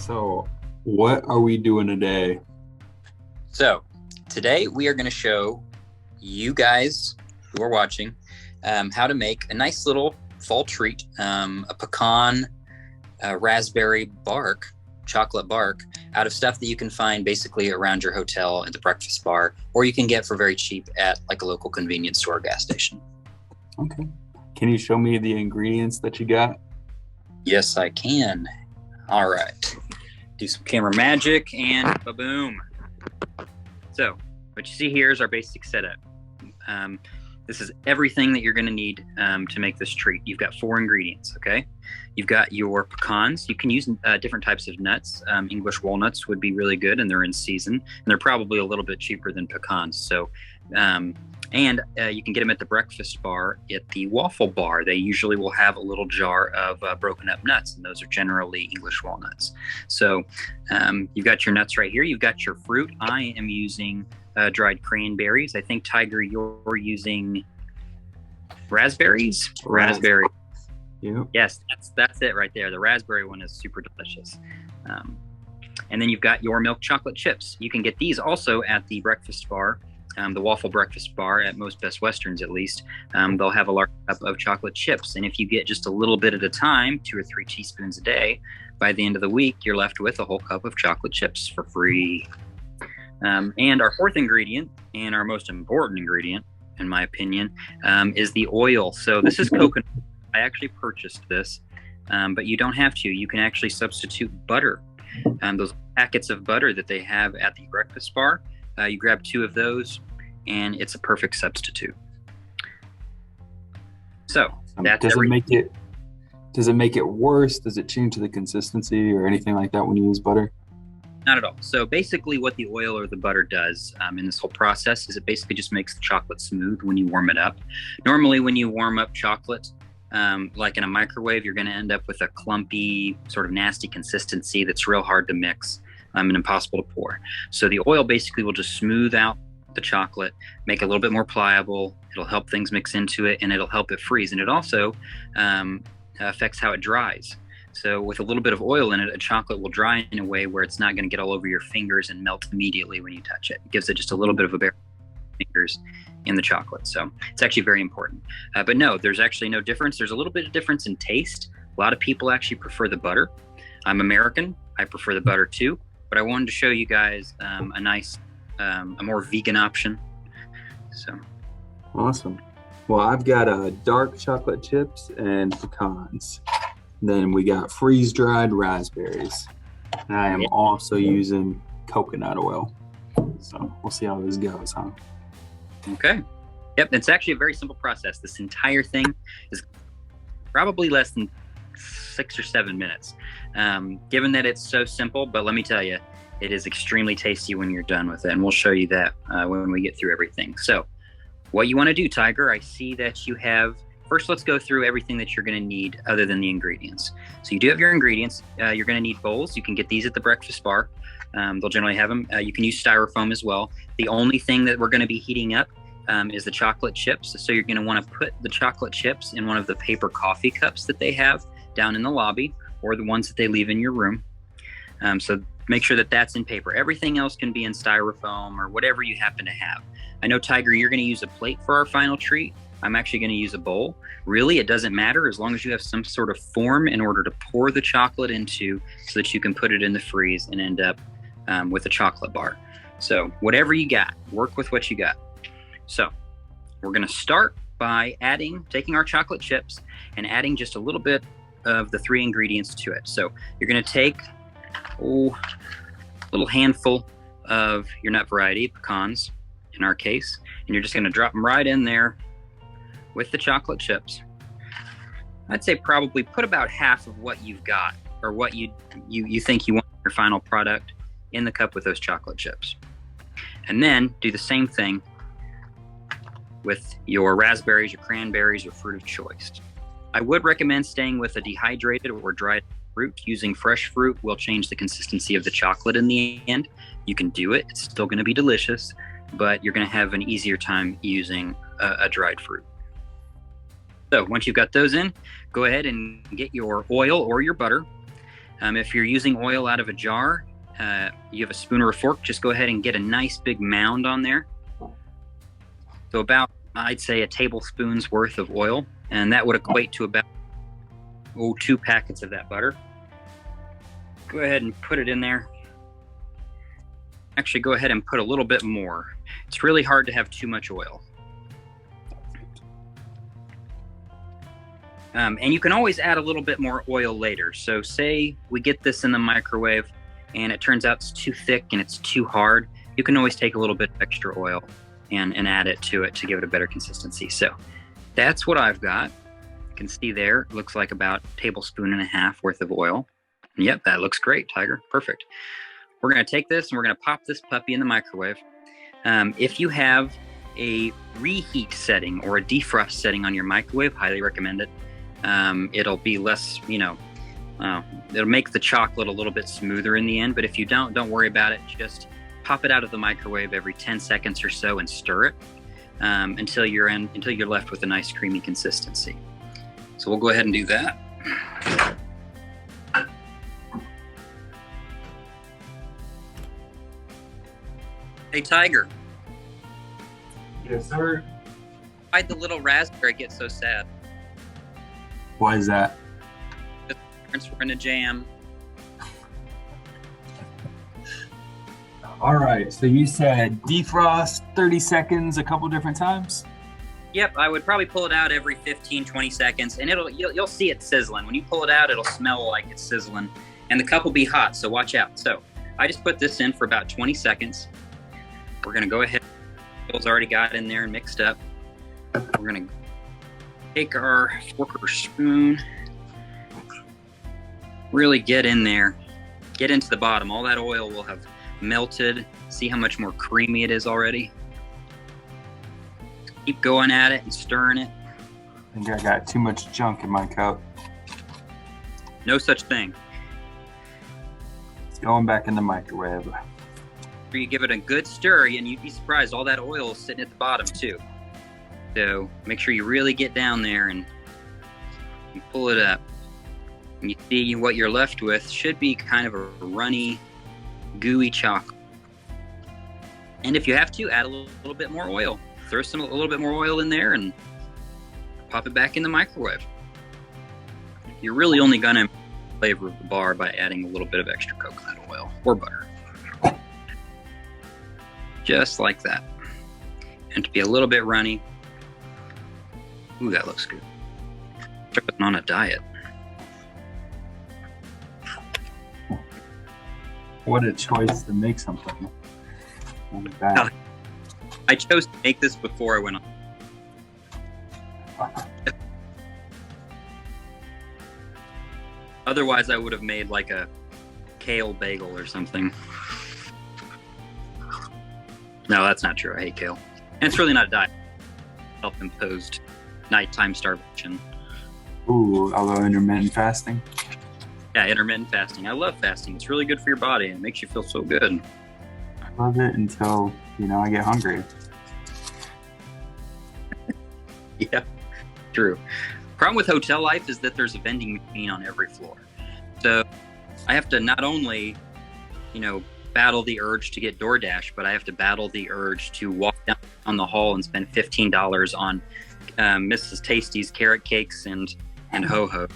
So, what are we doing today? So today we are going to show you guys who are watching how to make a nice little fall treat, a pecan raspberry bark, chocolate bark, out of stuff that you can find basically around your hotel at the breakfast bar, or you can get for very cheap at like a local convenience store or gas station. Okay. Can you show me the ingredients that you got? Yes, I can. All right. Do some camera magic and ba-boom. So what you see here is our basic setup. This is everything that you're going to need to make this treat. You've got 4 ingredients, okay? You've got your pecans. You can use different types of nuts. English walnuts would be really good, and they're in season. And they're probably a little bit cheaper than pecans. So, you can get them at the breakfast bar. At the waffle bar, they usually will have a little jar of broken up nuts, and those are generally English walnuts. So you've got your nuts right here. You've got your fruit. I am using dried cranberries. I think, Tiger, you're using raspberries? Raspberry. Yep. Yes, that's it right there. The raspberry one is super delicious. And then you've got your milk chocolate chips. You can get these also at the breakfast bar, the waffle breakfast bar at most Best Westerns at least. They'll have a large cup of chocolate chips. And if you get just a little bit at a time, 2 or 3 teaspoons a day, by the end of the week, you're left with a whole cup of chocolate chips for free. And our 4th ingredient, and our most important ingredient, in my opinion, is the oil. So this is coconut. I actually purchased this, but you don't have to. You can actually substitute butter. Those packets of butter that they have at the breakfast bar, you grab 2 of those, and it's a perfect substitute. So that's does it make it worse? Does it change the consistency or anything like that when you use butter? Not at all. So basically what the oil or the butter does in this whole process is it basically just makes the chocolate smooth when you warm it up. Normally when you warm up chocolate, like in a microwave, you're going to end up with a clumpy, sort of nasty consistency that's real hard to mix and impossible to pour. So the oil basically will just smooth out the chocolate, make it a little bit more pliable. It'll help things mix into it, and it'll help it freeze. And it also affects how it dries. So with a little bit of oil in it, a chocolate will dry in a way where it's not going to get all over your fingers and melt immediately when you touch it. It gives it just a little bit of a bare fingers in the chocolate. So it's actually very important. But no, there's actually no difference. There's a little bit of difference in taste. A lot of people actually prefer the butter. I'm American. I prefer the butter too. But I wanted to show you guys a nice, a more vegan option. So Awesome. Well, I've got dark chocolate chips and pecans. Then we got freeze-dried raspberries. And I am also using coconut oil. So we'll see how this goes, huh? Okay. Yep, it's actually a very simple process. This entire thing is probably less than 6 or 7 minutes. Given that it's so simple, but let me tell you, it is extremely tasty when you're done with it. And we'll show you that when we get through everything. So what you want to do, Tiger, I see that you have... First, let's go through everything that you're going to need other than the ingredients. So you do have your ingredients. You're going to need bowls. You can get these at the breakfast bar. They'll generally have them. You can use styrofoam as well. The only thing that we're going to be heating up is the chocolate chips. So you're going to want to put the chocolate chips in one of the paper coffee cups that they have down in the lobby, or the ones that they leave in your room. So make sure that that's in paper. Everything else can be in styrofoam or whatever you happen to have. I know, Tiger, you're going to use a plate for our final treat. I'm actually going to use a bowl. Really, it doesn't matter as long as you have some sort of form in order to pour the chocolate into so that you can put it in the freeze and end up with a chocolate bar. So whatever you got, work with what you got. So we're going to start by taking our chocolate chips and adding just a little bit of the 3 ingredients to it. So you're going to take a little handful of your nut variety, pecans in our case, and you're just going to drop them right in there with the chocolate chips. I'd say probably put about half of what you've got, or what you think you want your final product, in the cup with those chocolate chips. And then do the same thing with your raspberries, your cranberries, your fruit of choice. I would recommend staying with a dehydrated or dried fruit. Using fresh fruit will change the consistency of the chocolate in the end. You can do it. It's still going to be delicious, but you're going to have an easier time using a dried fruit. So once you've got those in, go ahead and get your oil or your butter. If you're using oil out of a jar, you have a spoon or a fork, just go ahead and get a nice big mound on there. So about, I'd say, a tablespoon's worth of oil, and that would equate to about 2 packets of that butter. Go ahead and put it in there. Actually, go ahead and put a little bit more. It's really hard to have too much oil. And you can always add a little bit more oil later. So say we get this in the microwave and it turns out it's too thick and it's too hard, you can always take a little bit of extra oil and add it to give it a better consistency. So that's what I've got. You can see there, it looks like about 1.5 tablespoons worth of oil. And yep, that looks great, Tiger. Perfect. We're going to take this and we're going to pop this puppy in the microwave. If you have a reheat setting or a defrost setting on your microwave, highly recommend it. It'll be less, it'll make the chocolate a little bit smoother in the end. But if you don't worry about it. Just pop it out of the microwave every 10 seconds or so and stir it until you're left with a nice creamy consistency. So we'll go ahead and do that. Hey, Tiger. Yes, sir. Why'd the little raspberry get so sad? Why is that? The parents were in a jam. All right, so you said defrost 30 seconds a couple different times? Yep, I would probably pull it out every 15, 20 seconds, and you'll see it sizzling. When you pull it out, it'll smell like it's sizzling, and the cup will be hot, so watch out. So I just put this in for about 20 seconds. We're gonna go ahead, it's already got in there and mixed up. We're gonna take our fork or spoon, really get in there, get into the bottom. All that oil will have melted. See how much more creamy it is already. Keep going at it and stirring it. I think I got too much junk in my cup. No such thing. It's going back in the microwave. You give it a good stir, and you'd be surprised, all that oil is sitting at the bottom too. So make sure you really get down there and pull it up. And you see what you're left with should be kind of a runny, gooey chocolate. And if you have to, add a little bit more oil. Throw a little bit more oil in there and pop it back in the microwave. You're really only gonna flavor the bar by adding a little bit of extra coconut oil or butter. Just like that. And to be a little bit runny. Ooh, that looks good. Tripping on a diet. What a choice to make something like that. I chose to make this before I went on. Otherwise, I would have made like a kale bagel or something. No, that's not true. I hate kale. And it's really not a diet. Self-imposed nighttime starvation. Ooh, although intermittent fasting. Yeah, intermittent fasting. I love fasting. It's really good for your body and it makes you feel so good. I love it until, I get hungry. Yeah, true. Problem with hotel life is that there's a vending machine on every floor. So I have to not only, battle the urge to get DoorDash, but I have to battle the urge to walk down the hall and spend $15 on Mrs. Tasty's carrot cakes and ho-ho.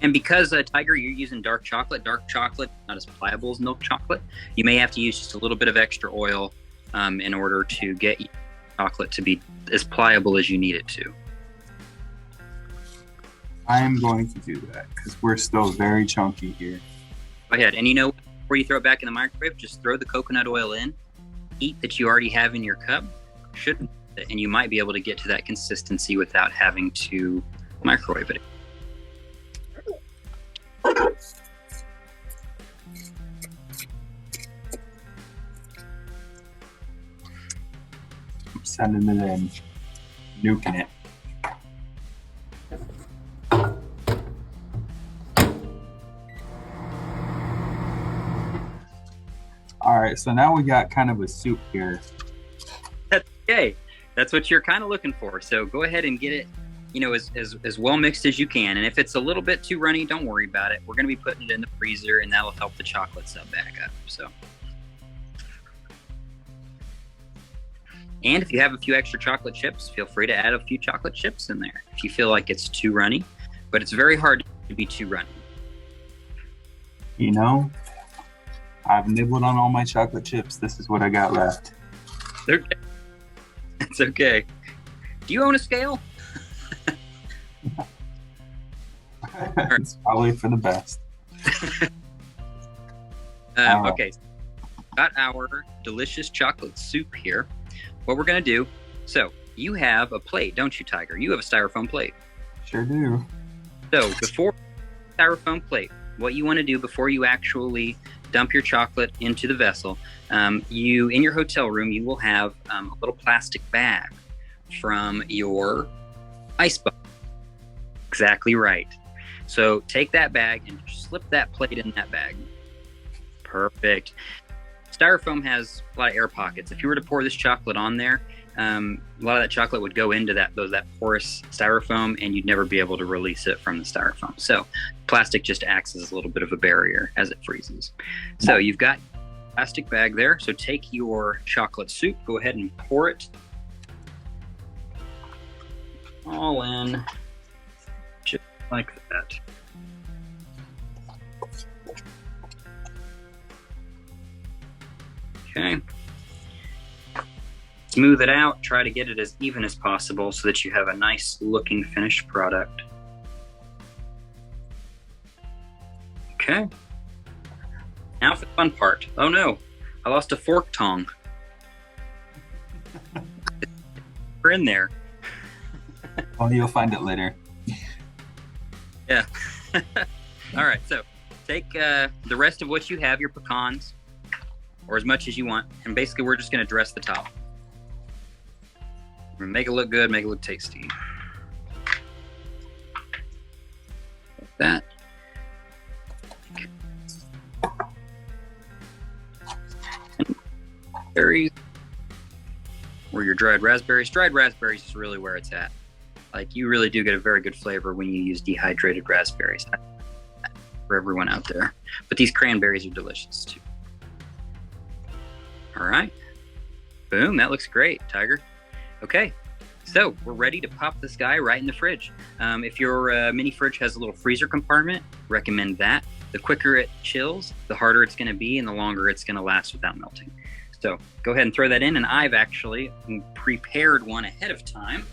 And because, Tiger, you're using dark chocolate, not as pliable as milk chocolate, you may have to use just a little bit of extra oil in order to get your chocolate to be as pliable as you need it to. I am going to do that because we're still very chunky here. Go ahead. And before you throw it back in the microwave, just throw the coconut oil in, heat that you already have in your cup, and you might be able to get to that consistency without having to microwave it. I'm sending it in, nuking it. All right, so now we got kind of a soup here. That's okay. That's what you're kind of looking for. So go ahead and get it, as well mixed as you can. And if it's a little bit too runny, don't worry about it. We're going to be putting it in the freezer, and that'll help the chocolate sub back up. So, and if you have a few extra chocolate chips, feel free to add a few chocolate chips in there if you feel like it's too runny. But it's very hard to be too runny. I've nibbled on all my chocolate chips. This is what I got left. Okay. It's okay. Do you own a scale? It's probably for the best. Okay. Got our delicious chocolate soup here. What we're going to do, so you have a plate, don't you, Tiger? You have a styrofoam plate. Sure do. So before styrofoam plate, what you want to do before you actually dump your chocolate into the vessel, you in your hotel room, you will have a little plastic bag from your ice bucket. Exactly right. So take that bag and slip that plate in that bag. Perfect. Styrofoam has a lot of air pockets. If you were to pour this chocolate on there, a lot of that chocolate would go into that porous styrofoam, and you'd never be able to release it from the styrofoam. So plastic just acts as a little bit of a barrier as it freezes. So you've got a plastic bag there. So take your chocolate soup, go ahead and pour it all in, just like that. Okay. Smooth it out. Try to get it as even as possible so that you have a nice looking finished product. Okay. Now for the fun part. Oh no, I lost a fork tong. We're in there. Well, you'll find it later. Yeah. All right, so take the rest of what you have, your pecans, or as much as you want, and basically we're just going to dress the top. We're gonna make it look good, make it look tasty. Like that. And berries, or your dried raspberries. Dried raspberries is really where it's at. Like, you really do get a very good flavor when you use dehydrated raspberries. For everyone out there. But these cranberries are delicious too. All right. Boom, that looks great, Tiger. Okay, so we're ready to pop this guy right in the fridge. If your mini fridge has a little freezer compartment, recommend that. The quicker it chills, the harder it's going to be and the longer it's going to last without melting. So go ahead and throw that in, and I've actually prepared one ahead of time.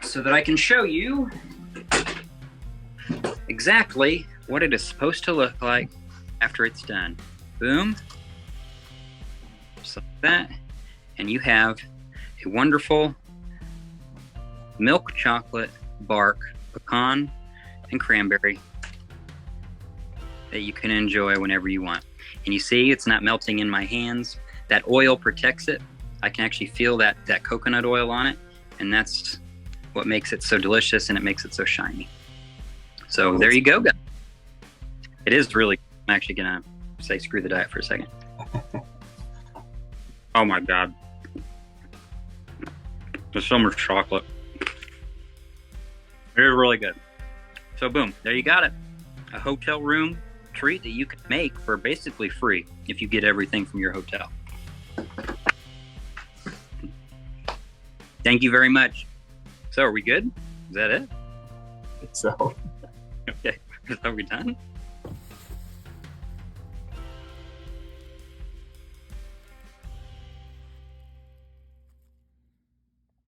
So that I can show you exactly what it is supposed to look like after it's done. Boom. Just like that. And you have a wonderful milk chocolate bark pecan and cranberry that you can enjoy whenever you want. And you see it's not melting in my hands. That oil protects it. I can actually feel that coconut oil on it, and that's what makes it so delicious, and it makes it so shiny. So there you go, guys. It is really, I'm actually gonna say screw the diet for a second. Oh my God. There's so much chocolate. It is really good. So boom, there you got it. A hotel room treat that you can make for basically free if you get everything from your hotel. Thank you very much. So are we good? Is that it? So. Okay. Are we done?